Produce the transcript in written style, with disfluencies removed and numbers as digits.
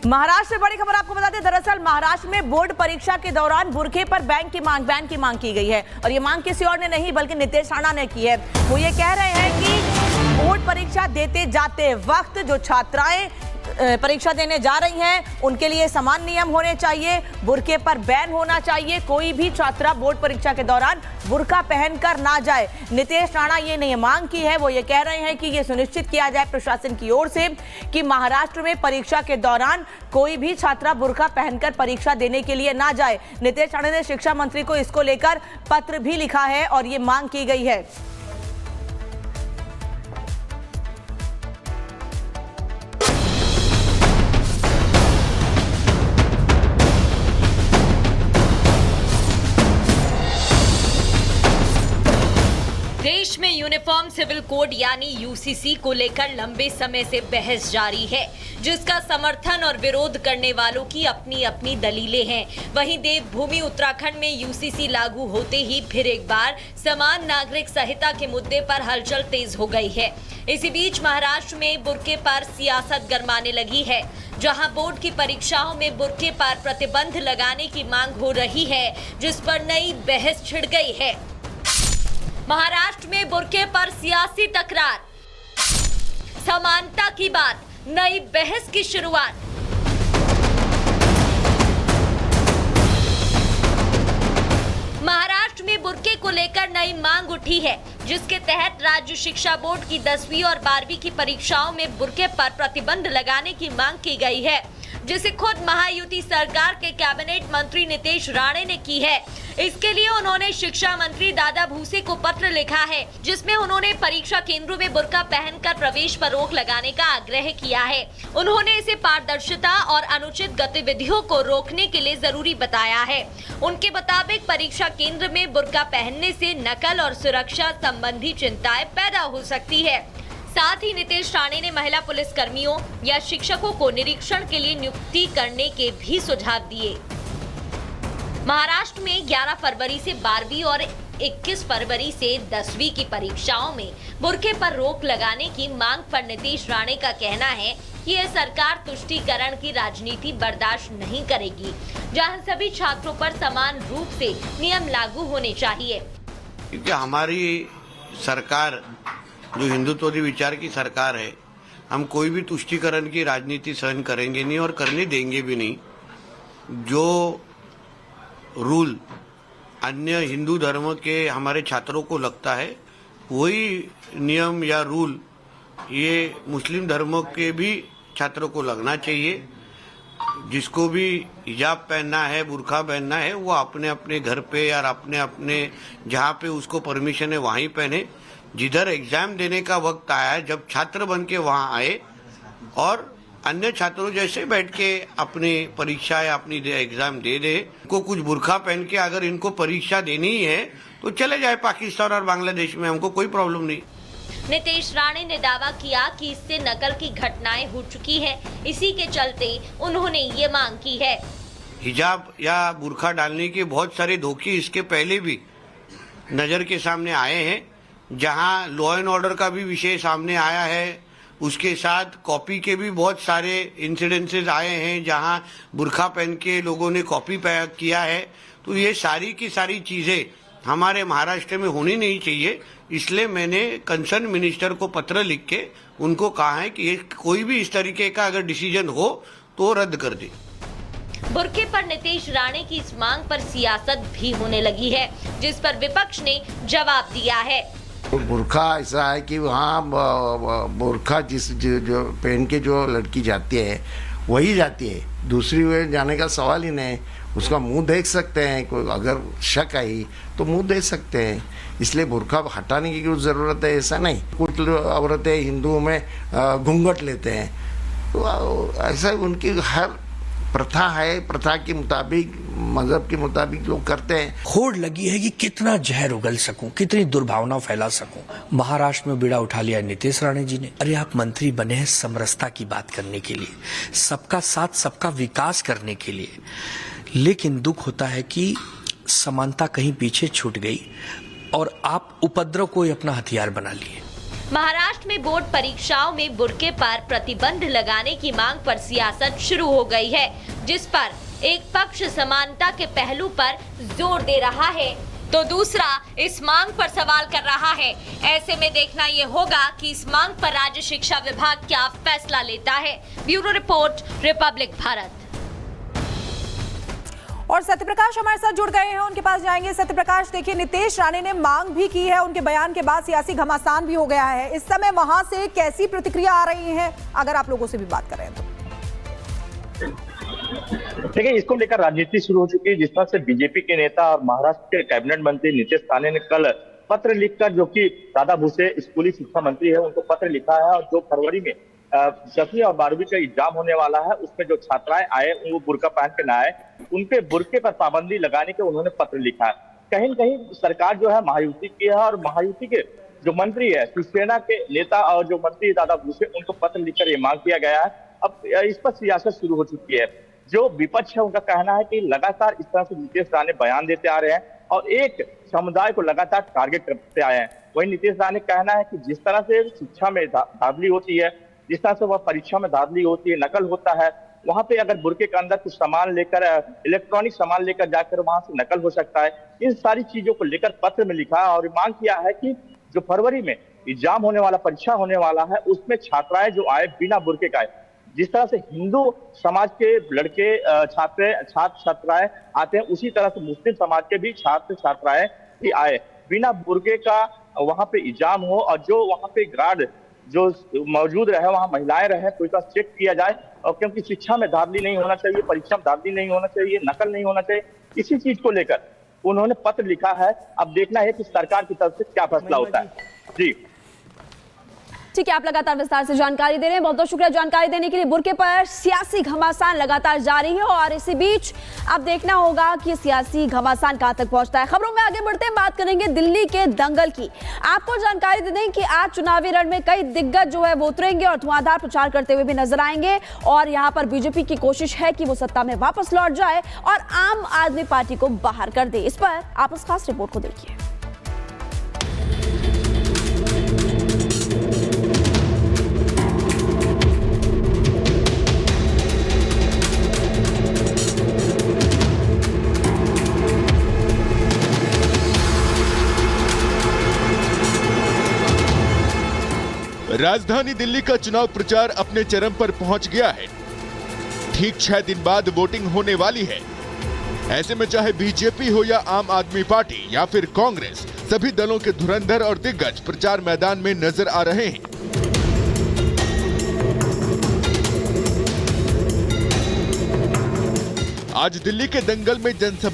महाराष्ट्र से बड़ी खबर आपको बता दें। दरअसल महाराष्ट्र में बोर्ड परीक्षा के दौरान बुर्के पर बैन की मांग की गई है और ये मांग किसी और ने नहीं बल्कि नितेश राणा ने की है। वो ये कह रहे हैं कि बोर्ड परीक्षा देते जाते वक्त जो छात्राएं परीक्षा देने जा रही हैं उनके लिए समान नियम होने चाहिए, बुर्के पर बैन होना चाहिए, कोई भी छात्रा बोर्ड परीक्षा के दौरान बुर्का पहनकर ना जाए। नितेश राणा ये नहीं मांग की है, वो ये कह रहे हैं कि ये सुनिश्चित किया जाए प्रशासन की ओर से कि महाराष्ट्र में परीक्षा के दौरान कोई भी छात्रा बुर्का पहनकर परीक्षा देने के लिए ना जाए। नितेश राणा ने शिक्षा मंत्री को इसको लेकर पत्र भी लिखा है और ये मांग की गई है। देश में यूनिफॉर्म सिविल कोड यानी यूसीसी को लेकर लंबे समय से बहस जारी है, जिसका समर्थन और विरोध करने वालों की अपनी अपनी दलीलें हैं। वहीं देवभूमि उत्तराखंड में यूसीसी लागू होते ही फिर एक बार समान नागरिक संहिता के मुद्दे पर हलचल तेज हो गई है। इसी बीच महाराष्ट्र में बुर्के पर सियासत गरमाने लगी है, जहां बोर्ड की परीक्षाओं में बुर्के पर प्रतिबंध लगाने की मांग हो रही है, जिस पर नई बहस छिड़ गई है। महाराष्ट्र में बुर्के पर सियासी तकरार, समानता की बात, नई बहस की शुरुआत। महाराष्ट्र में बुर्के को लेकर नई मांग उठी है, जिसके तहत राज्य शिक्षा बोर्ड की 10वीं और 12वीं की परीक्षाओं में बुर्के पर प्रतिबंध लगाने की मांग की गई है, जिसे खुद महायुति सरकार के कैबिनेट मंत्री नितेश राणे ने की है। इसके लिए उन्होंने शिक्षा मंत्री दादा भूसे को पत्र लिखा है, जिसमें उन्होंने परीक्षा केंद्रों में बुर्का पहनकर प्रवेश पर रोक लगाने का आग्रह किया है। उन्होंने इसे पारदर्शिता और अनुचित गतिविधियों को रोकने के लिए जरूरी बताया है। उनके मुताबिक परीक्षा केंद्र में बुर्का पहनने से नकल और सुरक्षा संबंधी चिंताएं पैदा हो सकती है। साथ ही नितेश राणे ने महिला पुलिस कर्मियों या शिक्षकों को निरीक्षण के लिए नियुक्ति करने के भी सुझाव दिए। महाराष्ट्र में 11 फरवरी से 12वीं और 21 फरवरी से 10वीं की परीक्षाओं में बुर्के पर रोक लगाने की मांग पर नितेश राणे का कहना है कि यह सरकार तुष्टीकरण की राजनीति बर्दाश्त नहीं करेगी, जहां सभी छात्रों पर समान रूप से नियम लागू होने चाहिए। क्योंकि हमारी सरकार जो हिंदुत्ववादी विचार की सरकार है, हम कोई भी तुष्टीकरण की राजनीति सहन करेंगे नहीं और करने देंगे भी नहीं। जो रूल अन्य हिंदू धर्म के हमारे छात्रों को लगता है वही नियम या रूल ये मुस्लिम धर्मों के भी छात्रों को लगना चाहिए। जिसको भी हिजाब पहनना है, बुर्का पहनना है, वो अपने अपने घर पे या अपने अपने जहाँ पे उसको परमिशन है वहीं पहने। जिधर एग्जाम देने का वक्त आया, जब छात्र बन के वहाँ आए और अन्य छात्रों जैसे बैठ के अपनी परीक्षा या अपनी एग्जाम दे दे। इनको कुछ बुर्का पहन के अगर इनको परीक्षा देनी ही है तो चले जाए पाकिस्तान और बांग्लादेश में, हमको कोई प्रॉब्लम नहीं। नितेश राणे ने दावा किया कि इससे नकल की घटनाएं हो चुकी है, इसी के चलते उन्होंने ये मांग की है। हिजाब या बुर्का डालने के बहुत सारे धोखे इसके पहले भी नजर के सामने आए हैं, जहां लॉ एंड ऑर्डर का भी विषय सामने आया है। उसके साथ कॉपी के भी बहुत सारे इंसिडेंसेस आए हैं, जहां बुर्का पहन के लोगों ने कॉपी किया है। तो ये सारी की सारी चीजें हमारे महाराष्ट्र में होनी नहीं चाहिए। इसलिए मैंने कंसर्न मिनिस्टर को पत्र लिख के उनको कहा है कि कोई भी इस तरीके का अगर डिसीजन हो तो रद्द कर दे। बुर्के पर नितेश राणे की इस मांग पर सियासत भी होने लगी है, जिस पर विपक्ष ने जवाब दिया है। बुर्का ऐसा है कि वहाँ बुर्का जो पहन के जो लड़की जाती है वही जाती है, दूसरी वे जाने का सवाल ही नहीं। उसका मुंह देख सकते हैं, कोई अगर शक आई तो मुंह देख सकते हैं। इसलिए बुर्का हटाने की कोई ज़रूरत है ऐसा नहीं। कुछ औरतें हिंदुओं में घूंघट लेते हैं, तो ऐसा उनकी हर प्रथा है, प्रथा के मुताबिक मजहब के मुताबिक लोग करते हैं। होड़ लगी है कि कितना जहर उगल सकूं, कितनी दुर्भावना फैला सकूं। महाराष्ट्र में बीड़ा उठा लिया नितेश राणे जी ने। अरे आप मंत्री बने हैं समरसता की बात करने के लिए, सबका साथ सबका विकास करने के लिए, लेकिन दुख होता है कि समानता कहीं पीछे छूट गई और आप उपद्रव को ही अपना हथियार बना लिए। महाराष्ट्र में बोर्ड परीक्षाओं में बुर्के पर प्रतिबंध लगाने की मांग पर सियासत शुरू हो गई है, जिस पर एक पक्ष समानता के पहलू पर जोर दे रहा है तो दूसरा इस मांग पर सवाल कर रहा है। ऐसे में देखना ये होगा कि इस मांग पर राज्य शिक्षा विभाग क्या फैसला लेता है। Bureau report, Republic Bharat. और सत्यप्रकाश हमारे साथ जुड़ गए हैं, उनके पास जाएंगे। सत्यप्रकाश, देखिए नीतीश राणे ने मांग भी की है, उनके बयान के बाद सियासी घमासान भी हो गया है। इस समय वहां से कैसी प्रतिक्रिया आ रही है, अगर आप लोगों से भी बात करें तो? देखिए, इसको लेकर राजनीति शुरू हो चुकी है। जिस तरह से बीजेपी के नेता और महाराष्ट्र के कैबिनेट मंत्री नीतीश राणे ने कल पत्र लिखकर, जो कि दादा भुसे स्कूली शिक्षा मंत्री है, उनको पत्र लिखा है और जो फरवरी में 10वीं और 12वीं का एग्जाम होने वाला है, उसमें जो छात्राएं आए वो बुर्का पहन के ना आए, उनके बुर्के पर पाबंदी लगाने के उन्होंने पत्र लिखा है। कहीं न कहीं सरकार जो है महायुति की है और महायुति के जो मंत्री है, शिवसेना के नेता और जो मंत्री दादा भुसे, उनको पत्र लिखकर ये मांग किया गया है। अब इस पर सियासत शुरू हो चुकी है। जो विपक्ष है उनका कहना है कि लगातार इस तरह से नीतीश राणे बयान देते आ रहे हैं और एक समुदाय को लगातार टारगेट करते आए हैं। वहीं नीतीश राणे कहना है कि जिस तरह से शिक्षा में धांधली होती है, जिस तरह से वह परीक्षा में धांधली होती है, नकल होता है, वहां पे अगर बुर्के के अंदर कुछ सामान लेकर, इलेक्ट्रॉनिक सामान लेकर जाकर वहां से नकल हो सकता है। इन सारी चीजों को लेकर पत्र में लिखा और मांग किया है कि जो फरवरी में एग्जाम होने वाला, परीक्षा होने वाला है, उसमें छात्राएं जो आए बिना बुर्के का आए, जिस तरह से हिंदू समाज के लड़के छात्र छात्राएं आते हैं, उसी तरह से मुस्लिम समाज के भी छात्र छात्राएं भी आए बिना बुर्के का, वहां पे एग्जाम हो और जो वहां पे गार्ड जो मौजूद रहे, वहां महिलाएं रहे, तो इसका चेक किया जाए। और क्योंकि शिक्षा में धांधली नहीं होना चाहिए, परीक्षा में धांधली नहीं होना चाहिए, नकल नहीं होना चाहिए, इसी चीज को लेकर उन्होंने पत्र लिखा है। अब देखना है कि सरकार की तरफ से क्या फैसला होता है। जी ठीक है, आप लगातार विस्तार से जानकारी दे रहे हैं, बहुत बहुत शुक्रिया जानकारी देने के लिए। बुर्के पर सियासी घमासान लगातार जारी है और इसी बीच अब देखना होगा कि सियासी घमासान कहां तक पहुंचता है। खबरों में आगे बढ़ते हैं, बात करेंगे दिल्ली के दंगल की। आपको जानकारी दे दें कि आज चुनावी रण में कई दिग्गज जो है वो उतरेंगे और धुआंधार प्रचार करते हुए भी नजर आएंगे और यहां पर बीजेपी की कोशिश है कि वो सत्ता में वापस लौट जाए और आम आदमी पार्टी को बाहर कर दे। इस पर आप इस खास रिपोर्ट को देखिए। राजधानी दिल्ली का चुनाव प्रचार अपने चरम पर पहुंच गया है। ठीक 6 दिन बाद वोटिंग होने वाली है। ऐसे में चाहे बीजेपी हो या आम आदमी पार्टी या फिर कांग्रेस, सभी दलों के धुरंधर और दिग्गज प्रचार मैदान में नजर आ रहे हैं। आज दिल्ली के दंगल में जनसभा